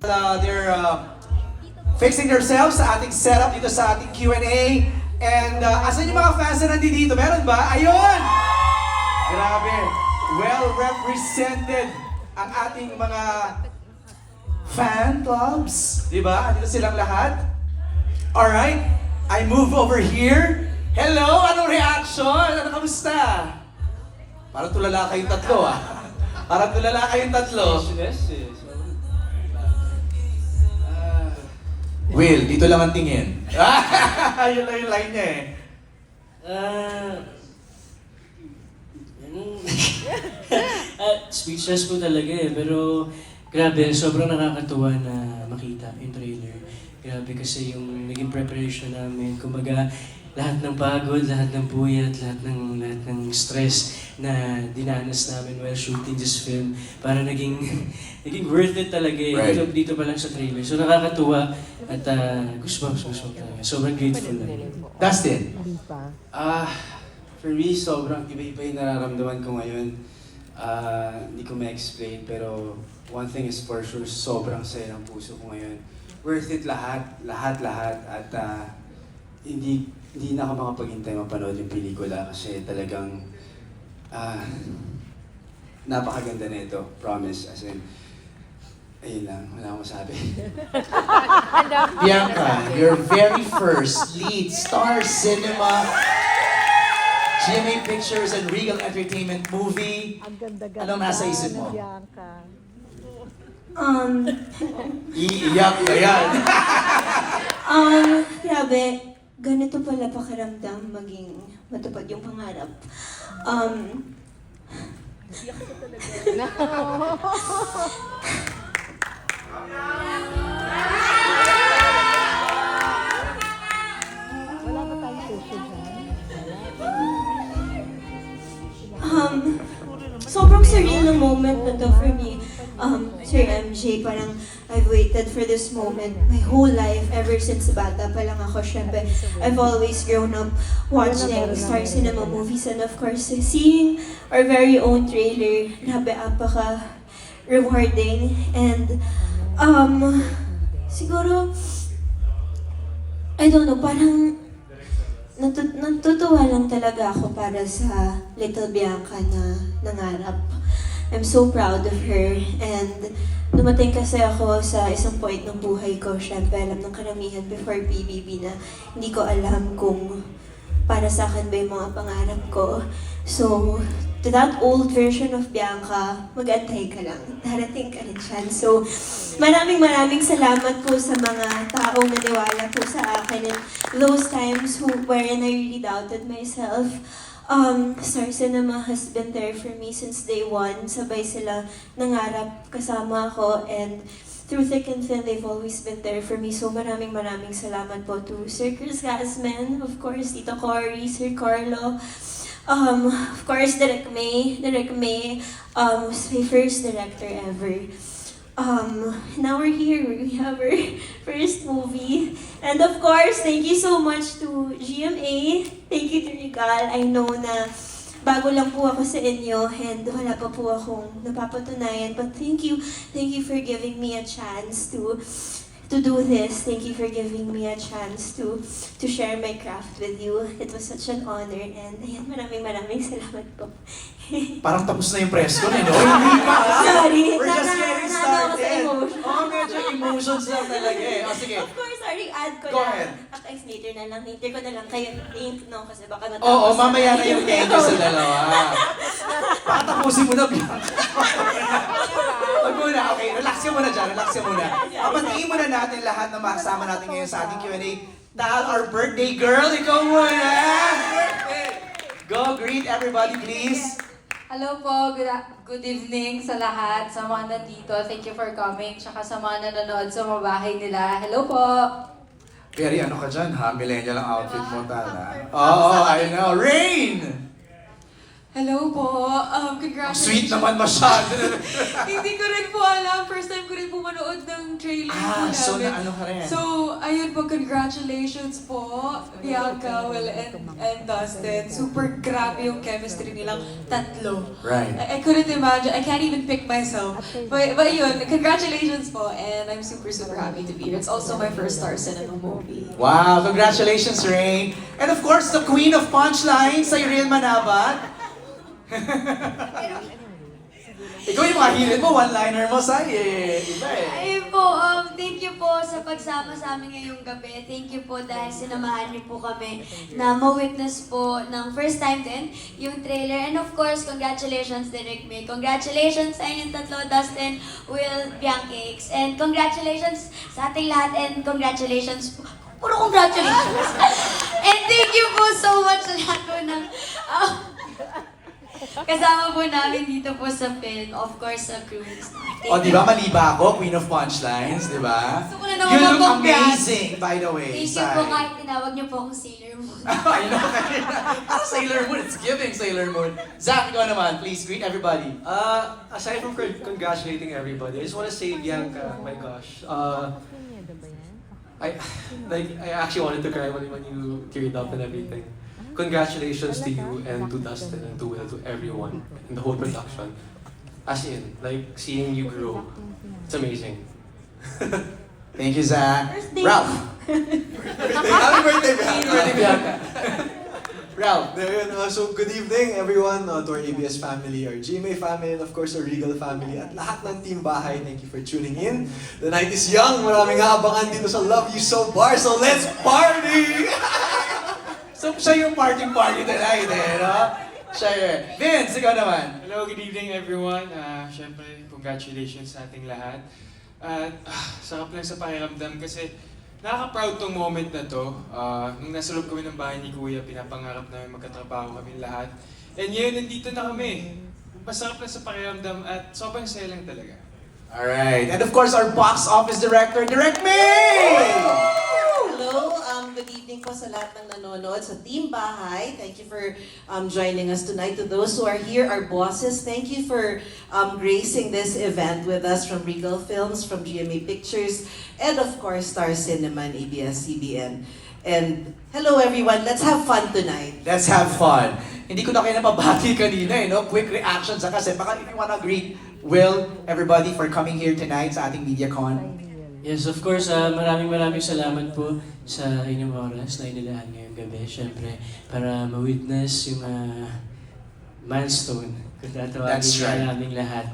They're fixing themselves sa ating setup dito sa ating Q&A. And asan yung mga fans na nandito? Meron ba? Ayun! Grabe! Well represented ang ating mga fan clubs. Diba? Andito silang lahat. Alright, I move over here. Hello! Anong reaction? Ano kamusta? Parang tulala kayong tatlo Parang tulala kayong tatlo. Will, dito lang ang tingin. Yun lang yung line niya Speechless po talaga pero grabe, sobrang nakakatuwa na makita yung trailer. Grabe kasi yung naging preparation namin, kumbaga lahat ng pagod, lahat ng puyat, lahat ng stress na dinanas namin while shooting this film, para naging worth it talaga Right. dito pa lang sa trailer. So nakakatuwa at goosebumps talaga. Sobrang grateful lang. Dustin. For me, sobrang iba-iba yung nararamdaman ko ngayon. Hindi ko ma-explain, pero one thing is for sure, sobrang saya ng puso ko ngayon. Worth it lahat. At hindi na ako makapaghintay mapanood yung pelikula kasi talagang napakaganda nito, promise. As in, ayun lang, wala akong masabi. Bianca, your very first lead Star Cinema GMA Pictures and Regal Entertainment movie. Ang ganda-ganda. Anong nasa isip mo? ng Bianca. Iiyak na yan. Grabe, ganito pala pakiramdam maging matupad yung pangarap. Wala ba tayong sushi dyan? Sobrang surreal na moment na to for me. Sir MJ, parang I've waited for this moment my whole life, ever since bata pa lang ako. Syempre, I've always grown up watching Star Cinema movies and of course, seeing our very own trailer, grabe, rewarding. And, siguro, I don't know, parang natutuwa lang talaga ako para sa little Bianca na nangarap. I'm so proud of her, and dumating kasi ako sa isang point ng buhay ko, syempre alam ng karamihan before PBB na hindi ko alam kung para sa akin ba yung mga pangarap ko. So, to that old version of Bianca, mag-antay ka lang. Darating ka rin siyan. So, maraming salamat po sa mga taong naniwala po sa akin. And those times wherein I really doubted myself, Star Cinema has been there for me since day one. Sabay sila nangarap kasama ako, and through thick and thin, they've always been there for me. So maraming salamat po to Sir Chris Gasman, of course, Tito Cory, Sir Carlo, of course, Direk May was my first director ever. Now we're here, we have our first movie. And of course, thank you so much to GMA. Thank you to Regal. I know na bago lang po ako sa inyo and wala pa po akong napapatunayan. But thank you for giving me a chance to do this. Thank you for giving me a chance to share my craft with you. It was such an honor, and ayan, maraming salamat po. Parang tapos na yung press ko no? Hindi pa. Sorry, We're just getting nahalo ako sa started. emotion. Medyo emotions lang talaga Sige. Of course, sorry, add ko Go lang. ahead. Later na lang, later ko na lang kayo link, no? Kasi baka natapos. Oo, mamaya na yung thank you sa dalawa. Baka tapusin mo na, Bianca. Wag muna, okay. Relax ka muna dyan, Papatingin muna natin lahat na makasama natin ngayon sa ating Q&A. Dahil our birthday girl, ikaw muna! Go, greet everybody, please. Hello po, good evening sa lahat, sa mga nandito. Thank you for coming. Tsaka sa mga nanonood sa mga bahay nila. Hello po! Very ano ka dyan ha? Millennial ang outfit mo tala. Oo, I know. Rain! Hello po. Ang Congratulations. sweet naman masyado. Hindi ko rin po alam. First time ko rin po manood ng trailer po namin. So na ano ka rin? So, ayun po, congratulations po, Bianca, Will, and Dustin. Super grabe yung chemistry nilang tatlo. Right. I couldn't imagine. I can't even pick myself. But yun, congratulations po. And I'm super, super happy to be here. It's also my first star cinema movie. Wow, congratulations, Rain. And of course, the queen of punchlines, Irene Manabat. Ikaw yung mga hilit mo, one-liner mo, Sai, iba eh. Ayun po, thank you po sa pagsama sa amin ngayong gabi. Thank you po dahil sinamahan niyo po kami na ma-witness po ng first time din yung trailer. And of course, congratulations Direk May. Congratulations sa inyong tatlo, Dustin, Will, Bianca, and congratulations sa ating lahat and congratulations po. Puro congratulations! And thank you po so much sa lahat po ng kasama po namin dito po sa film. Of course, sa crew. O, di ba, mali ba ako? Queen of punchlines, di ba? Gusto ko na naman You look mag-congrats. amazing, by the way, Thank you Sai. po kahit tinawag niyo po akong Sailor Moon. I know. Parang Sailor Moon, it's giving Sailor Moon. Zach, ikaw naman, please greet everybody. Aside from congratulating everybody, I just want to say, Bianca, my gosh, I actually wanted to cry when you teared up and everything. Congratulations to you and to Dustin and to Will, to everyone in the whole production. As in, like seeing you grow, it's amazing. Thank you, Zach. Birthday. Ralph. Happy birthday, Happy birthday, Bianca. Ralph. There yun. So good evening everyone to our ABS family, our GMA family, and of course our Regal family, at lahat ng Team Bahay. Thank you for tuning in. The night is young. Maraming aabangan dito sa Love You So Bar. So let's party! So, siya yung party tonight eh, no? Siya yun. Vince, ikaw naman. Hello, good evening everyone. Siyempre, congratulations sa ating lahat. At sarap lang sa pakiramdam kasi nakaka-proud tong moment na to. Nung nasa loob kami ng bahay ni Kuya, pinapangarap namin magkatrabaho kami lahat. And ngayon, nandito na kami. Masarap lang sa pakiramdam at sobrang saya lang talaga. Alright. And of course, our box office director, Direk May! Hello, good evening po sa lahat ng nanonood sa Team Bahay. Thank you for joining us tonight. To those who are here, our bosses, thank you for gracing this event with us from Regal Films, from GMA Pictures, and of course, Star Cinema and ABS-CBN. And hello everyone, let's have fun tonight. Let's have fun. Hindi ko na kayo napabati kanina eh, no? Quick reactions kasi baka if you wanna greet Will, everybody for coming here tonight sa ating MediaCon. Yes, of course, maraming salamat po sa inyong oras na inilaan ngayong gabi. Siyempre, para ma-witness yung milestone kung tatawagin That's right. naming lahat.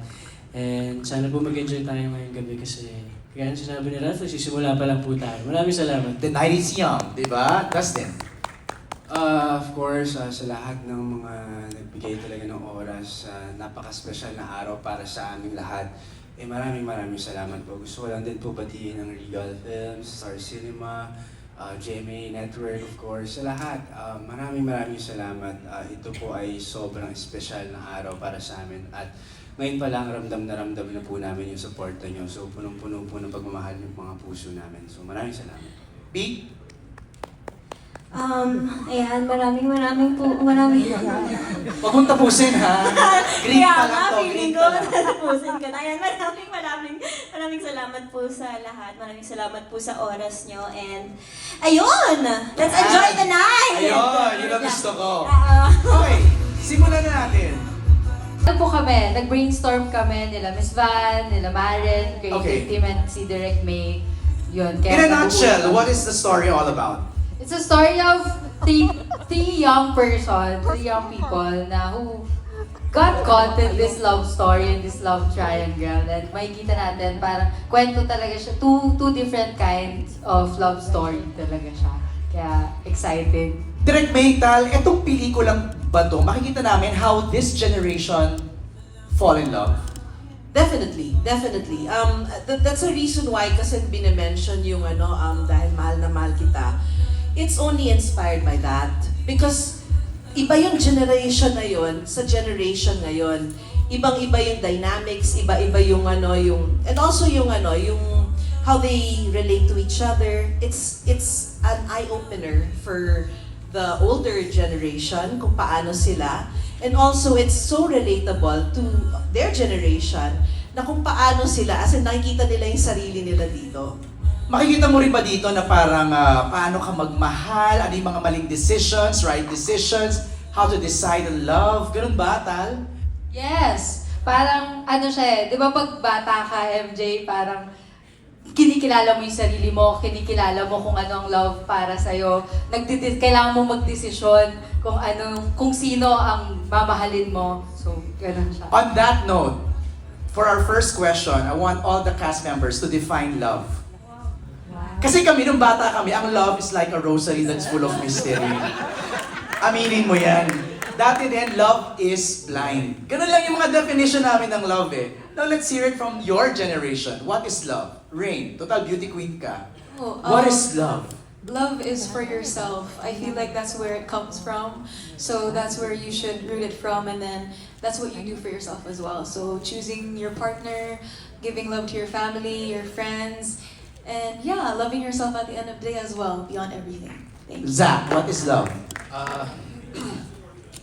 And sana po mag-enjoy tayo ngayong gabi kasi kaya sinabi ni Ralph, nagsisimula pa lang po tayo. Maraming salamat. The night is young, di ba? Dustin. Of course, sa lahat ng mga nagbigay talaga ng oras, napaka-special na araw para sa aming lahat. Maraming salamat po. Gusto ko lang din po batiin ng Regal Films, Star Cinema, GMA Network, of course, sa lahat. Maraming salamat. Ito po ay sobrang espesyal na araw para sa amin. At ngayon pa lang ramdam na po namin yung suporta nyo. So punong-puno po ng pagmamahal ng mga puso namin. So maraming salamat. B? Ayan, maraming Huwag mong tapusin, ha? Greet Kaya pa nga, lang to, feeling greet ko, pa lang. tatapusin ko na. Ayan, maraming salamat po sa lahat. Maraming salamat po sa oras nyo. And, ayun! Let's enjoy the night! Ayun, yun ang gusto ko. Oo. Okay, simulan na natin. Ano po kami, nag-brainstorm kami nila Miss Van, nila Maren, creative Okay. team, and si Direk May. Yun, In a nutshell, what is the story all about? It's a story of three young persons, three young people na who got caught in this love story, in this love triangle. And makikita natin, parang kwento talaga siya. Two different kinds of love story talaga siya. Kaya exciting. Direk Maytal, etong pelikulang ba to, makikita namin how this generation fall in love. Definitely. That's a reason why kasi binimension yung dahil mahal na mahal kita. It's only inspired by that. Because iba yung generation na yun sa generation ngayon. Ibang-iba yung dynamics, iba-iba yung and also yung how they relate to each other. It's an eye-opener for the older generation kung paano sila. And also, it's so relatable to their generation na kung paano sila, as in nakikita nila yung sarili nila dito. Makikita mo rin ba dito na parang paano ka magmahal, ano yung mga maling decisions, right decisions, how to decide on love, ganun ba, Tal? Yes! Parang ano siya eh, di ba pag bata ka, MJ, parang kinikilala mo yung sarili mo, kinikilala mo kung ano ang love para sa'yo, kailangan mo magdesisyon kung sino ang mamahalin mo. So, ganun siya. On that note, for our first question, I want all the cast members to define love. Kasi kami, nung bata kami, ang love is like a rosary that's full of mystery. Aminin mo yan. Dati din, love is blind. Ganun lang yung mga definition namin ng love eh. Now let's hear it from your generation. What is love? Rain, total beauty queen ka. Oh, What is love? Love is for yourself. I feel like that's where it comes from. So that's where you should root it from, and then that's what you do for yourself as well. So choosing your partner, giving love to your family, your friends, and yeah, loving yourself at the end of the day as well, beyond everything. Thank you. Zach, what is love?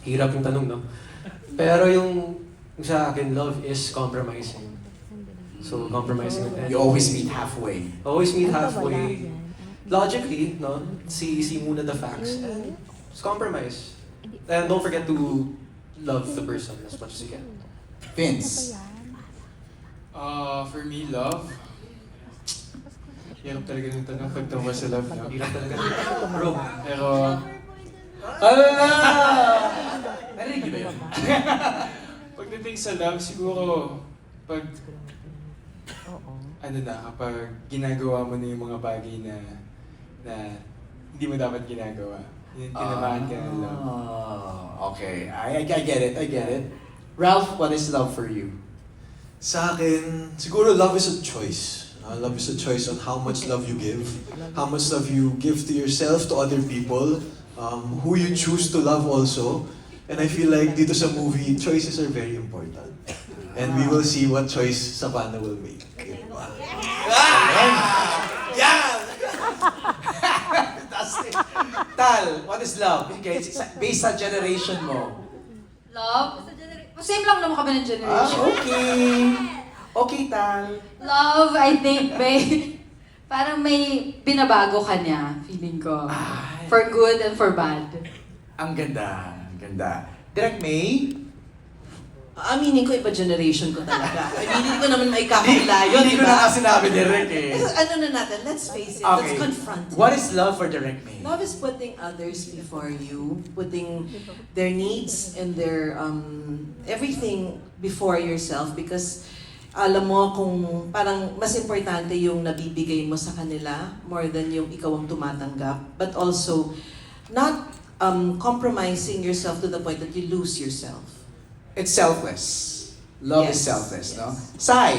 Hirap yung tanong, no? Pero yung sa akin, love is compromising. So, compromising with You always meet halfway. Always meet halfway. Logically, no? See muna the facts. And just compromise. And don't forget to love the person as much as you can. Vince. For me, love. Hirap talaga ng tanong pag tungkol sa love, no? Hirap talaga. Bro. Pero, Ala! Narinig niyo ba yun? pagdating sa love, siguro, kapag ginagawa mo na yung mga bagay na hindi mo dapat ginagawa. Yung tinamaan ka ng love. Okay, I get it. Ralph, what is love for you? Sa akin, siguro love is a choice. Love is a choice on how much love you give, how much love you give to yourself, to other people, who you choose to love also. And I feel like dito sa movie, choices are very important. And we will see what choice Savannah will make. Yeah! Fantastic. Tal, what is love? Okay, based sa generation mo. Love? Same lang naman kami ng generation. Okay. Okay, Tal. Love, I think, parang may binabago ka niya, feeling ko. Ay. For good and for bad. Ang ganda. Direct May? Aminin ko, iba generation ko talaga. Aminin ko naman may kakailayo, Hindi di ko na ba? nga sinabi direct eh. Ano na natin, let's face it, let's confront it. What is love for Direct May? Love is putting others before you, putting their needs and their everything before yourself, because alam mo kung parang mas importante yung nabibigay mo sa kanila more than yung ikaw ang tumatanggap, but also not compromising yourself to the point that you lose yourself. It's selfless. Love is Yes, selfless, no? yes. Sai!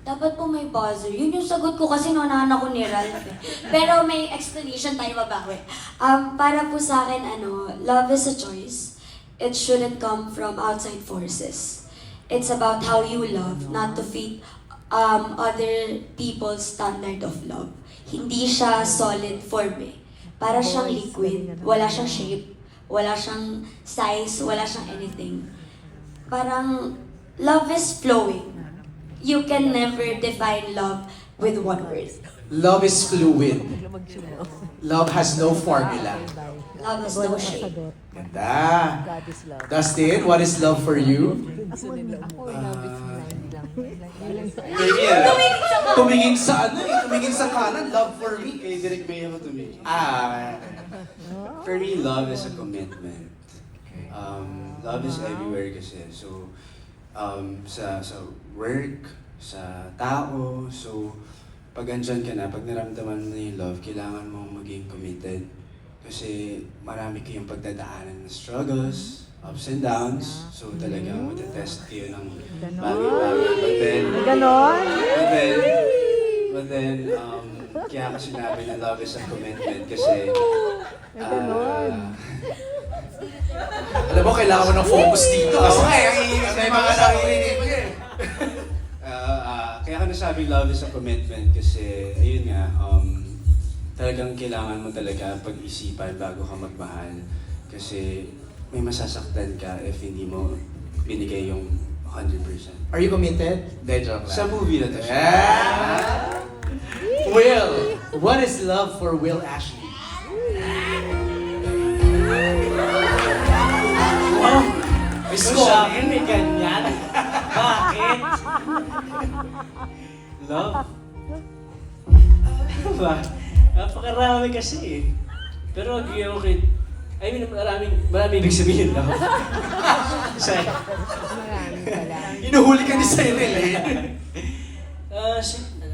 Dapat po may buzzer. Yun yung sagot ko kasi naunahan ako ni Ralph. Pero may explanation tayo babawi. Para po sa akin, love is a choice. It shouldn't come from outside forces. It's about how you love, not to fit other people's standard of love. Hindi siya solid form eh. Para siyang liquid. Wala siyang shape. Wala siyang size. Wala siyang anything. Parang love is flowing. You can never define love with one word. Love is fluid. Love has no formula. Love has no shape. Ganda. Dustin, what is love for you? Tumingin sa tumingin sa kanan, love for me. Kay Direk May ako tumingin. For me, love is a commitment. Love is everywhere kasi. So, sa work, sa tao, so, pag andyan ka na, pag naramdaman mo na yung love, kailangan mo maging committed. Kasi marami kayong pagdadaanan ng struggles, ups and downs. So, talagang matetest kayo ng bagay-bagay. But then, kaya ako sinabi na love is a commitment kasi Alam mo, kailangan mo ng focus dito. Kasi may mga naririnig mo eh. kaya ako nasabing love is a commitment kasi, ayun nga, talagang kailangan mo talaga pag-isipan bago ka magmahal. Kasi may masasaktan ka if hindi mo binigay yung 100%. Are you committed? De, joke lang. Sa movie na to siya. Yeah. Will, what is love for Will Ashley? Oh, May kung sa akin may ganyan. Bakit? Love? Ano ba? Napakarami kasi eh. Pero agree ako kay... I mean, maraming ibig sabihin love. Sorry. Inuhuli ka ni Cyril eh.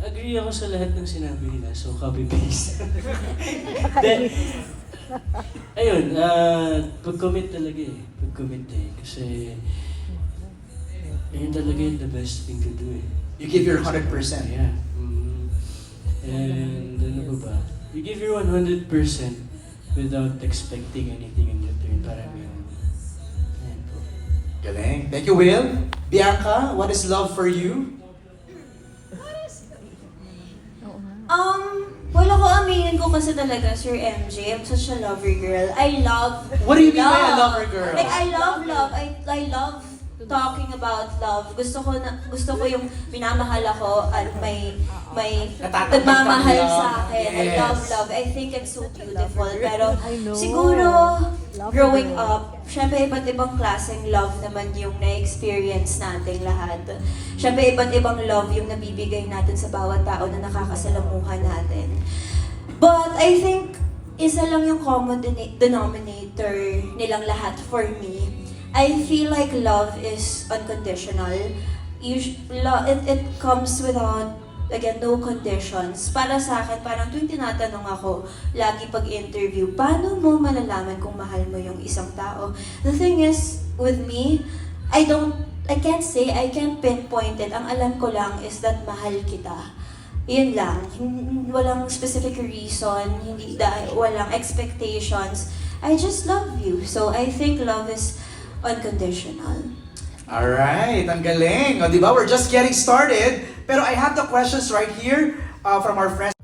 Agree ako sa lahat ng sinabi nila, so copy-paste. Then, ayun, pag-commit talaga eh. Pag-commit eh. Kasi, ayun talaga yung the best thing to do eh. You give your 100%. Yeah. And ano ba ba? You give your 100% without expecting anything in return. Parang yun. Ayan po. Galing. Thank you, Will. Bianca, what is love for you? Well, ako aminin ko kasi talaga, Sir MJ, I'm such a lover girl. I love What do you mean by a love. lover girl? Like, I love love. I love talking about love. Gusto ko yung minamahal ako at may Natatanggap nagmamahal kang love. sa akin. I Yes. love love. I think it's so beautiful. Pero siguro, growing up, syempre iba't ibang klaseng love naman yung na-experience nating lahat. Syempre iba't ibang love yung nabibigay natin sa bawat tao na nakakasalamuhan natin. But I think isa lang yung common denominator nilang lahat for me. I feel like love is unconditional. It comes without, again, no conditions. Para sa akin, parang tuwing tinatanong ako, lagi pag-interview, paano mo malalaman kung mahal mo yung isang tao? The thing is, with me, I can't pinpoint it. Ang alam ko lang is that mahal kita. Yun lang. Walang specific reason, walang expectations. I just love you. So I think love is unconditional. Alright, ang galing. O, di ba? We're just getting started. Pero I have the questions right here from our friends.